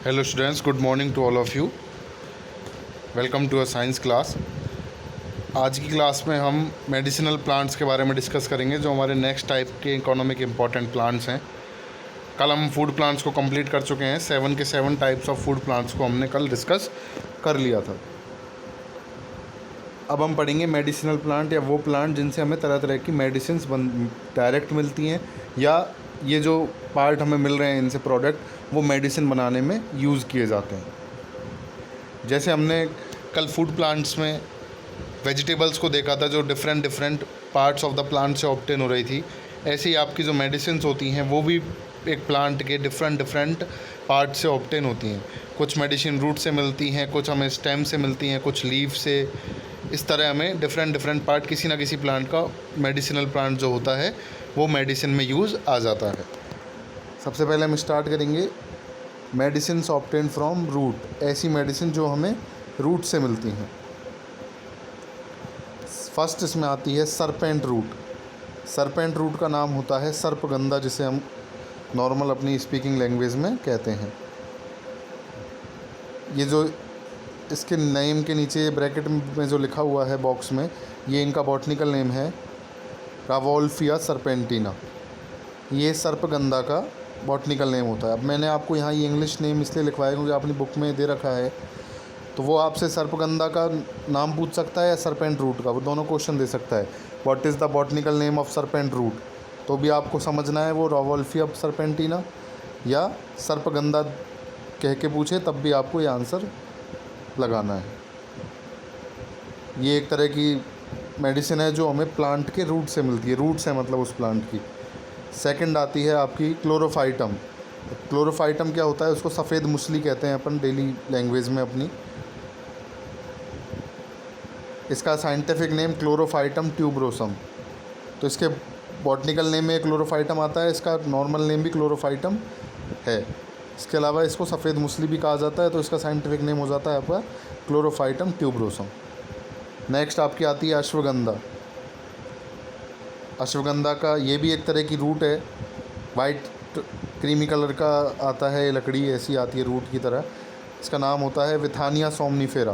Hello students, good morning to all of you. Welcome to a science class. आज की class में हम medicinal plants के बारे में डिस्कस करेंगे, जो हमारे नेक्स्ट टाइप के इकोनॉमिक इम्पॉर्टेंट प्लांट्स हैं। कल हम फूड प्लांट्स को कंप्लीट कर चुके हैं। 7 के 7 टाइप्स ऑफ फूड प्लांट्स को हमने कल डिस्कस कर लिया था। अब हम पढ़ेंगे मेडिसिनल प्लांट, या वो प्लांट जिनसे हमें तरह तरह की मेडिसिन्स डायरेक्ट मिलती हैं, या ये जो पार्ट हमें मिल रहे हैं इनसे प्रोडक्ट, वो मेडिसिन बनाने में यूज़ किए जाते हैं। जैसे हमने कल फूड प्लांट्स में वेजिटेबल्स को देखा था, जो different parts of the plant से ऑब्टेन हो रही थी, ऐसे ही आपकी जो मेडिसिन्स होती हैं वो भी एक प्लांट के डिफरेंट पार्ट से ऑब्टेन होती हैं। कुछ मेडिसिन रूट से मिलती हैं, कुछ हमें स्टेम से मिलती हैं, कुछ लीफ से। इस तरह हमें डिफरेंट पार्ट किसी ना किसी प्लांट का, मेडिसिनल प्लांट जो होता है वो मेडिसिन में यूज़ आ जाता है। सबसे पहले हम स्टार्ट करेंगे मेडिसिन ऑब्टेन फ्रॉम रूट। ऐसी मेडिसिन जो हमें रूट से मिलती हैं। फर्स्ट इसमें आती है सरपेंट रूट। सरपेंट रूट का नाम होता है सर्पगंधा, जिसे हम नॉर्मल अपनी स्पीकिंग लैंग्वेज में कहते हैं। ये जो इसके नेम के नीचे ब्रैकेट में जो लिखा हुआ है बॉक्स में, ये इनका बॉटनिकल नेम है रावोल्फिया सर्पेंटिना। ये सर्पगंधा का बॉटनिकल नेम होता है। अब मैंने आपको यहाँ ये इंग्लिश नेम इसलिए लिखवाया क्योंकि अपनी बुक में दे रखा है, तो वो आपसे सर्पगंधा का नाम पूछ सकता है या सरपेंट रूट का, वो दोनों क्वेश्चन दे सकता है। What is the botanical name of serpent root, तो भी आपको समझना है वो रावोल्फिया सर्पेंटिना या सर्पगंधा कह के पूछे, तब भी आपको ये आंसर लगाना है। ये एक तरह की मेडिसिन है जो हमें प्लांट के रूट से मिलती है। रूट से मतलब उस प्लांट की। सेकंड आती है आपकी क्लोरोफाइटम। क्लोरोफाइटम क्या होता है? उसको सफ़ेद मूसली कहते हैं अपन डेली लैंग्वेज में अपनी। इसका साइंटिफिक नेम क्लोरोफाइटम ट्यूबरोसम। तो इसके बॉटनिकल नेम में क्लोरोफाइटम आता है, इसका नॉर्मल नेम भी क्लोरोफाइटम है। इसके अलावा इसको सफ़ेद मूसली भी कहा जाता है, तो इसका साइंटिफिक नेम हो जाता है आपका क्लोरोफाइटम ट्यूबरोसम। नेक्स्ट आपकी आती है अश्वगंधा। अश्वगंधा का ये भी एक तरह की रूट है। वाइट क्रीमी कलर का आता है, लकड़ी ऐसी आती है रूट की तरह। इसका नाम होता है विथानिया सोमनीफेरा।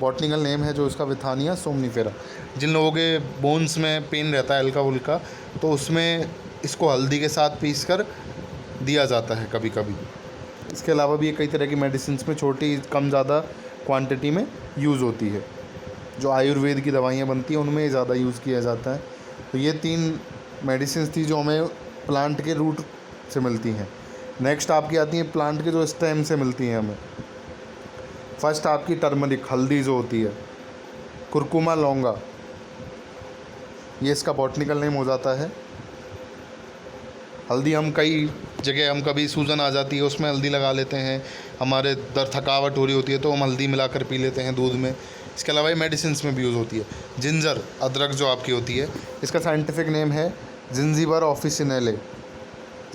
बॉटनिकल नेम है जो इसका विथानिया सोमनीफेरा। जिन लोगों के बोन्स में पेन रहता है हल्का फुल्का, तो उसमें इसको हल्दी के साथ पीस कर दिया जाता है कभी कभी। इसके अलावा भी कई तरह की मेडिसिन में छोटी कम ज़्यादा क्वांटिटी में यूज़ होती है। जो आयुर्वेद की दवाइयाँ बनती हैं उनमें ज़्यादा यूज़ किया जाता है। तो ये 3 मेडिसिन थी जो हमें प्लांट के रूट से मिलती हैं। नेक्स्ट आपकी आती हैं प्लांट के जो स्टेम से मिलती हैं हमें। फर्स्ट आपकी टर्मरिक, हल्दी जो होती है। कुरकुमा लौंगा, ये इसका बॉटनिकल नेम हो जाता है। हल्दी हम कई जगह, हम कभी सूजन आ जाती है उसमें हल्दी लगा लेते हैं, हमारे दर्द थकावट हो रही होती है तो हम हल्दी मिलाकर पी लेते हैं दूध में। इसके अलावा ये मेडिसिन में भी यूज़ होती है। जिंजर, अदरक जो आपकी होती है, इसका साइंटिफिक नेम है जिंजीबर ऑफिसिनेले।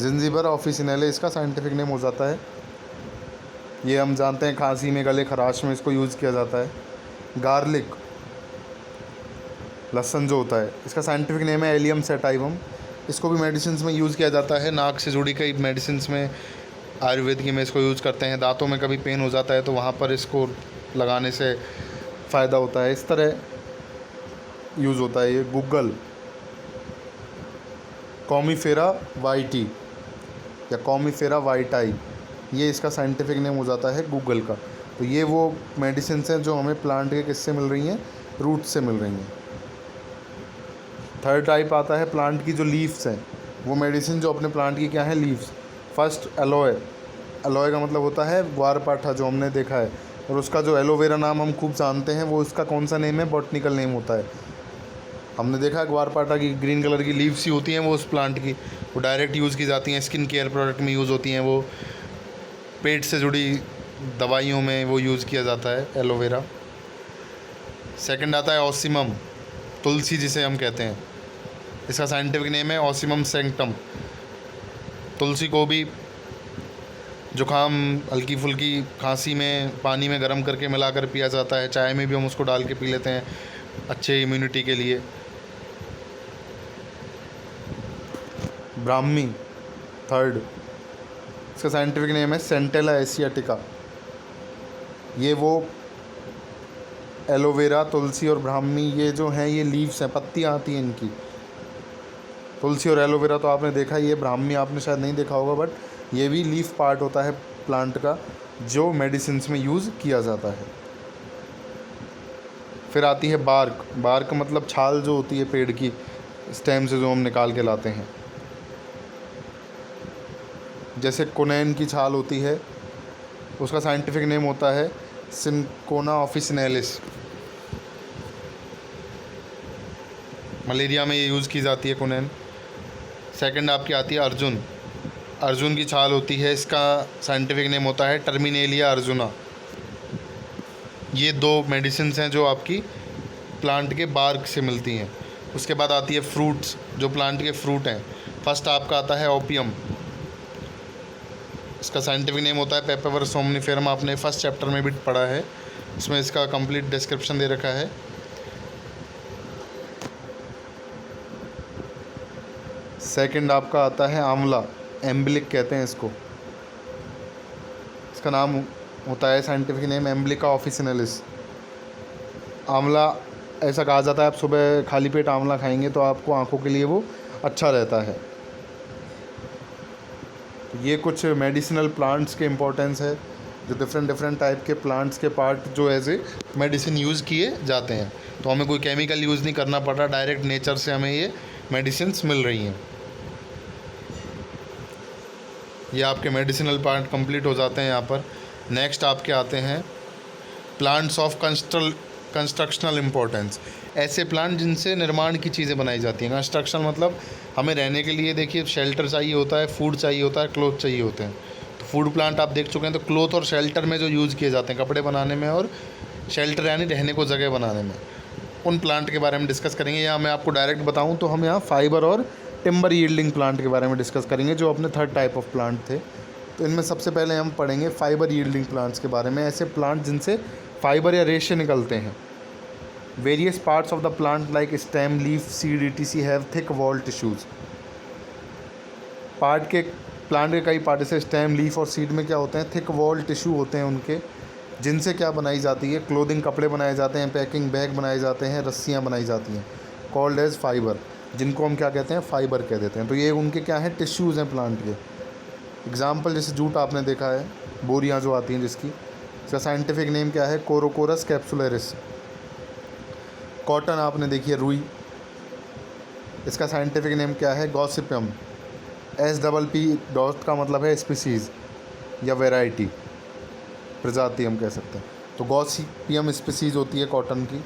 जिंजीबर ऑफिसिनेले इसका साइंटिफिक नेम हो जाता है। ये हम जानते हैं खांसी में, गले खराश में इसको यूज़ किया जाता है। गार्लिक, लहसुन जो होता है, इसका साइंटिफिक नेम है एलियम सेटाइवम। इसको भी मेडिसिन में यूज़ किया जाता है। नाक से जुड़ी कई मेडिसिन में, आयुर्वेद की में इसको यूज़ करते हैं। दांतों में कभी पेन हो जाता है तो वहाँ पर इसको लगाने से फ़ायदा होता है। इस तरह यूज़ होता है। ये गूगल, कॉमीफेरा वाइटी या कॉमीफेरा वाइटाई, ये इसका साइंटिफिक नेम हो जाता है गूगल का। तो ये वो मेडिसिन हैं जो हमें प्लांट के किससे मिल रही हैं? रूट से मिल रही हैं। थर्ड टाइप आता है प्लांट की जो लीव्स हैं। वो मेडिसिन जो अपने प्लांट की क्या है? लीव्स। First alloy. एलोए का मतलब होता है ग्वारपाठा, जो हमने देखा है। और उसका जो एलोवेरा नाम हम खूब जानते हैं, वो उसका कौन सा नेम है? बॉटनिकल नेम होता है। हमने देखा है ग्वारपाठा की ग्रीन कलर की लीव्स ही होती हैं वो उस प्लांट की। वो डायरेक्ट यूज़ की जाती हैं, स्किन केयर प्रोडक्ट में यूज़ होती हैं। वो पेट से जुड़ी दवाइयों में वो यूज़ किया जाता है एलोवेरा। सेकंड आता है ऑसिमम, तुलसी जिसे हम कहते हैं। इसका साइंटिफिक नेम है ऑसिमम सैंक्टम। तुलसी को भी जुकाम, हल्की फुल्की खांसी में पानी में गर्म करके मिलाकर पिया जाता है। चाय में भी हम उसको डाल के पी लेते हैं अच्छे इम्यूनिटी के लिए। ब्राह्मी, थर्ड। इसका साइंटिफिक नेम है सेंटेला एशियाटिका। ये वो एलोवेरा, तुलसी और ब्राह्मी, ये जो हैं ये लीव्स हैं, पत्तियाँ आती हैं इनकी। तुलसी और एलोवेरा तो आपने देखा, ये ब्राह्मी आपने शायद नहीं देखा होगा, बट ये भी लीफ पार्ट होता है प्लांट का जो मेडिसिन्स में यूज़ किया जाता है। फिर आती है बार्क। बार्क मतलब छाल जो होती है पेड़ की, स्टेम से जो हम निकाल के लाते हैं। जैसे कोनैन की छाल होती है, उसका साइंटिफिक नेम होता है सिनकोना ऑफिसिनेलिस। मलेरिया में ये यूज़ की जाती है कोनैन। सेकंड आपकी आती है अर्जुन। अर्जुन की छाल होती है, इसका साइंटिफिक नेम होता है टर्मिनेलिया अर्जुना। ये दो मेडिसिन्स हैं जो आपकी प्लांट के बार्क से मिलती हैं। उसके बाद आती है फ्रूट्स, जो प्लांट के फ्रूट हैं। फर्स्ट आपका आता है ओपियम। इसका साइंटिफिक नेम होता है पेपरवर सोमनिफेरम। आपने फर्स्ट चैप्टर में भी पढ़ा है, इसमें इसका कंप्लीट डिस्क्रिप्शन दे रखा है। सेकंड आपका आता है आंवला, एम्बिलिक कहते हैं इसको। इसका नाम होता है साइंटिफिक नेम एम्बिलिका ऑफिसिनेलिस। आंवला ऐसा कहा जाता है, आप सुबह खाली पेट आंवला खाएंगे तो आपको आंखों के लिए वो अच्छा रहता है। ये कुछ मेडिसिनल प्लांट्स के इम्पोर्टेंस है, जो डिफरेंट टाइप के प्लांट्स के पार्ट जो एज ए मेडिसिन यूज़ किए जाते हैं। तो हमें कोई केमिकल यूज़ नहीं करना पड़ रहा, डायरेक्ट नेचर से हमें ये मेडिसिन्स मिल रही हैं। ये आपके मेडिसिनल पार्ट कंप्लीट हो जाते हैं यहाँ पर। नेक्स्ट आपके आते हैं प्लांट्स ऑफ कंस्ट्रक्शनल इम्पोर्टेंस। ऐसे प्लांट जिनसे निर्माण की चीज़ें बनाई जाती हैं। कंस्ट्रक्शन मतलब हमें रहने के लिए देखिए शेल्टर चाहिए होता है, फूड चाहिए होता है, क्लोथ चाहिए होते हैं। तो फूड प्लांट आप देख चुके हैं। तो क्लोथ और शेल्टर में जो यूज़ किए जाते हैं कपड़े बनाने में, और शेल्टर यानी रहने को जगह बनाने में, उन प्लांट के बारे में डिस्कस करेंगे। या मैं आपको डायरेक्ट बताऊँ तो हम यहाँ फाइबर और टिम्बर यील्डिंग प्लांट के बारे में डिस्कस करेंगे, जो अपने थर्ड टाइप ऑफ प्लांट थे। तो इनमें सबसे पहले हम पढ़ेंगे फाइबर यील्डिंग प्लांट्स के बारे में। ऐसे प्लांट जिनसे फाइबर या रेशे निकलते हैं। Various parts of the plant like stem, leaf, seed etc have thick wall tissues. Plant के कई पार्ट जैसे स्टेम, लीफ और सीड में क्या होते हैं, थिक वॉल टिश्यू होते हैं उनके, जिनसे क्या बनाई जाती है, क्लोथिंग, कपड़े बनाए जाते हैं, पैकिंग बैग बनाए जाते हैं, रस्सियाँ बनाई जाती हैं, कॉल्ड एज फाइबर, जिनको हम क्या कहते हैं, फाइबर कह देते हैं। तो ये उनके क्या हैं, टिश्यूज़ हैं प्लांट के। एग्जाम्पल जैसे जूट आपने देखा है, बोरियाँ जो आती हैं जिसकी, इसका साइंटिफिक नेम क्या है, कोरोकोरस कैप्सुलरिस। कॉटन आपने देखी है, रुई, इसका साइंटिफिक नेम क्या है, गॉसिपियम। SPP डॉट का मतलब है स्पीसीज़ या वैरायटी, प्रजाति हम कह सकते हैं। तो गॉसिपियम स्पीसीज़ होती है कॉटन की।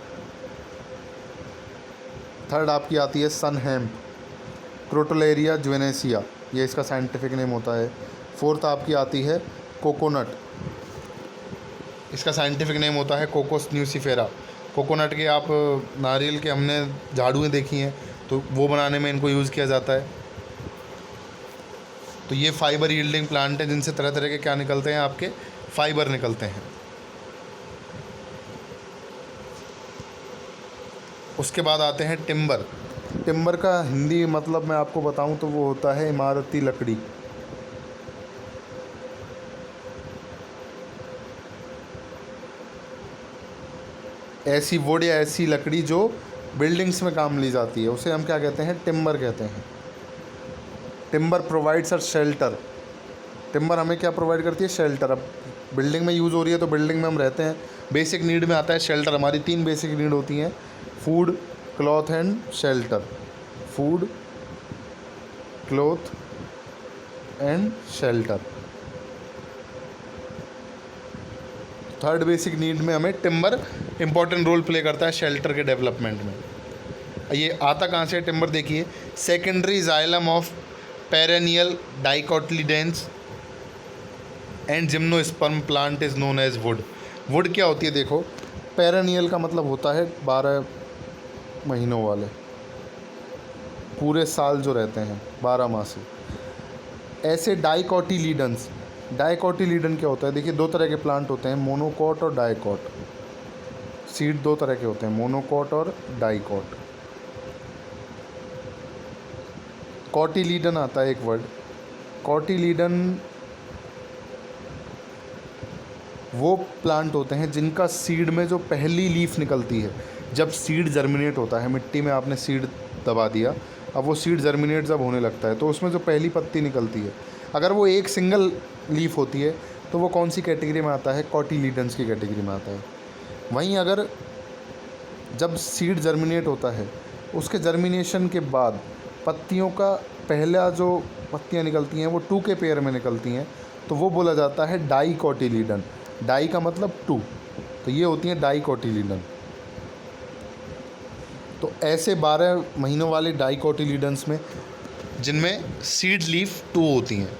थर्ड आपकी आती है सन हेम्प, क्रोटोलेरिया ज्वेनेसिया, ये इसका साइंटिफिक नेम होता है। फोर्थ आपकी आती है कोकोनट, इसका साइंटिफिक नेम होता है कोकोस न्यूसीफेरा। कोकोनट के आप नारियल के हमने झाड़ुएँ देखी हैं, तो वो बनाने में इनको यूज़ किया जाता है। तो ये फाइबर यील्डिंग प्लांट है जिनसे तरह तरह के क्या निकलते हैं, आपके फाइबर निकलते हैं। उसके बाद आते हैं टिम्बर। टिम्बर का हिंदी मतलब मैं आपको बताऊं तो वो होता है इमारती लकड़ी। ऐसी वुड या ऐसी लकड़ी जो बिल्डिंग्स में काम ली जाती है, उसे हम क्या कहते हैं, टिम्बर कहते हैं। Timber provides us shelter. Timber हमें क्या प्रोवाइड करती है, शेल्टर। अब बिल्डिंग में यूज़ हो रही है तो बिल्डिंग में हम रहते हैं, बेसिक नीड में आता है शेल्टर। हमारी 3 बेसिक नीड होती हैं, food, cloth and shelter. Food, cloth and shelter. Third basic need में हमें टिम्बर इंपॉर्टेंट रोल प्ले करता है शेल्टर के डेवलपमेंट में। ये आता कहाँ से टिम्बर, देखिए, secondary xylem of perennial dicotyledons and gymnosperm plant is known as wood. Wood क्या होती है, देखो, पेरेनियल का मतलब होता है 12 महीनों वाले, पूरे साल जो रहते हैं, 12 मासी। ऐसे डाइकोटिलीडन्स, डाइकोटिलीडन क्या होता है, देखिए 2 तरह के प्लांट होते हैं, मोनोकॉट और डाइकॉट। सीड 2 तरह के होते हैं, मोनोकॉट और डाइकॉट। कॉटिलीडन आता है एक वर्ड, कॉटिलीडन वो प्लांट होते हैं जिनका सीड में जो पहली लीफ निकलती है, जब सीड जर्मिनेट होता है, मिट्टी में आपने सीड दबा दिया, अब वो सीड जर्मिनेट जब होने लगता है तो उसमें जो पहली पत्ती निकलती है, अगर वो एक सिंगल लीफ होती है तो वो कौन सी कैटेगरी में आता है? कॉटिलीडन्स की कैटेगरी में आता है। वहीं अगर जब सीड जर्मिनेट होता है, उसके जर्मिनेशन के बाद पत्तियों का पहला जो पत्तियां निकलती हैं वो 2 के पेयर में निकलती हैं, तो वो बोला जाता है डाई कॉटिलीडन। डाई का मतलब 2, तो ये होती हैं डाई कॉटिलीडन। तो ऐसे 12 महीनों वाले डाई कॉटिलीडन्स में, जिनमें सीड लीफ 2 होती हैं,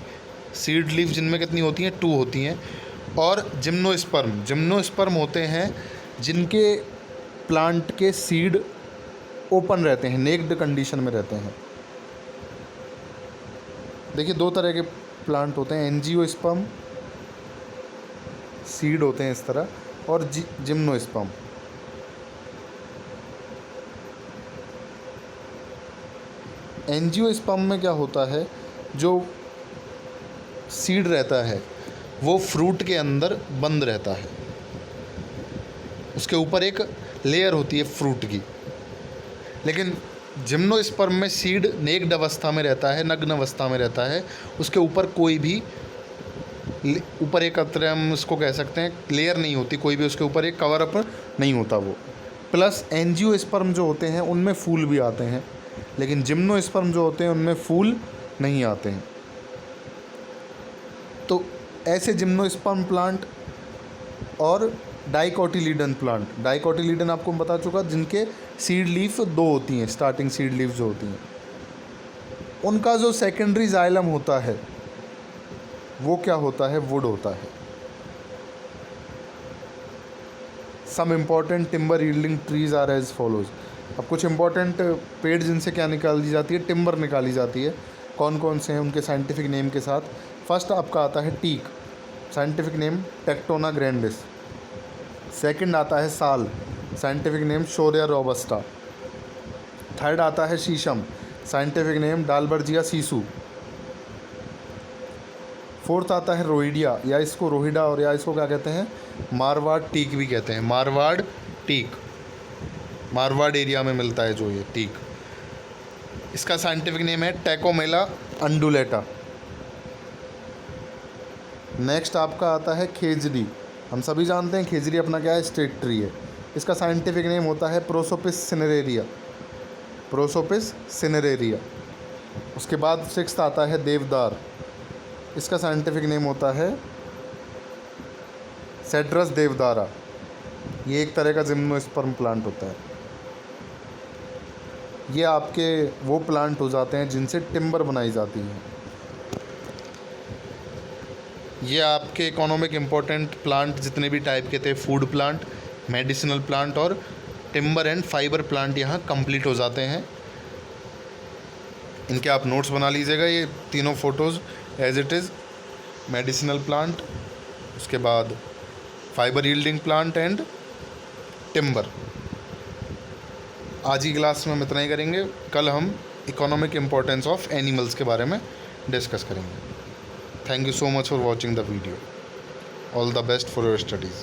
सीड लीफ जिनमें कितनी होती हैं? 2 होती हैं। और जिम्नोस्पर्म होते हैं जिनके प्लांट के सीड ओपन रहते हैं, नेक्ड कंडीशन में रहते हैं। देखिए 2 तरह के प्लांट होते हैं, एंजियोस्पर्म सीड होते हैं इस तरह, और जिम्नोस्पर्म। एंजियोस्पर्म में क्या होता है, जो सीड रहता है वो फ्रूट के अंदर बंद रहता है, उसके ऊपर एक लेयर होती है फ्रूट की। लेकिन जिम्नोस्पर्म में सीड नेक्ड अवस्था में रहता है, नग्न अवस्था में रहता है, उसके ऊपर कोई भी ऊपर एक तरह हम उसको कह सकते हैं लेयर नहीं होती, कोई भी उसके ऊपर एक कवर अप नहीं होता वो। प्लस एंजियोस्पर्म जो होते हैं उनमें फूल भी आते हैं, लेकिन जिम्नोस्पर्म जो होते हैं उनमें फूल नहीं आते हैं। तो ऐसे जिम्नोस्पर्म प्लांट और डाइकोटिलीडन प्लांट, डाइकोटिलीडन आपको बता चुका, जिनके सीड लीफ 2 होती हैं, स्टार्टिंग सीड लीफ जो होती हैं, उनका जो सेकेंडरी जाइलम होता है वो क्या होता है? वुड होता है। Some important timber yielding trees are as follows. अब कुछ इंपॉर्टेंट पेड़ जिनसे क्या निकाली जाती है? टिम्बर निकाली जाती है। कौन कौन से हैं उनके साइंटिफिक नेम के साथ? फर्स्ट आपका आता है teak, scientific name Tectona grandis. Second आता है साल, scientific name Shorea robusta. Third आता है शीशम, scientific name Dalbergia sissoo. Fourth आता है रोहिडिया, या इसको रोहिडा और या इसको क्या कहते हैं? मारवाड़ टीक भी कहते हैं। मारवाड़ टीक, मारवाड़ एरिया में मिलता है जो ये टीक, इसका साइंटिफिक नेम है टैकोमेला अंडुलेटा। नेक्स्ट आपका आता है खेजड़ी। हम सभी जानते हैं खेजड़ी अपना क्या है? स्टेट ट्री है। इसका साइंटिफिक नेम होता है प्रोसोपिस सिनेरेरिया, प्रोसोपिस सिनेरेरिया। उसके बाद सिक्स्थ आता है देवदार, इसका साइंटिफिक नेम होता है सेड्रस देवदारा। ये एक तरह का जिम्नोस्पर्म प्लांट होता है। ये आपके वो प्लांट हो जाते हैं जिनसे टिम्बर बनाई जाती है। ये आपके इकोनॉमिक इम्पोर्टेंट प्लांट जितने भी टाइप के थे, फूड प्लांट, मेडिसिनल प्लांट और टिम्बर एंड फाइबर प्लांट, यहाँ कंप्लीट हो जाते हैं। इनके आप नोट्स बना लीजिएगा। ये तीनों photos as it is, medicinal plant, उसके बाद fibre yielding plant and timber. आज की क्लास में हम इतना ही करेंगे। कल हम इकोनॉमिक इम्पोर्टेंस ऑफ एनिमल्स के बारे में डिस्कस करेंगे। Thank you so much for watching the video. All the best for your studies.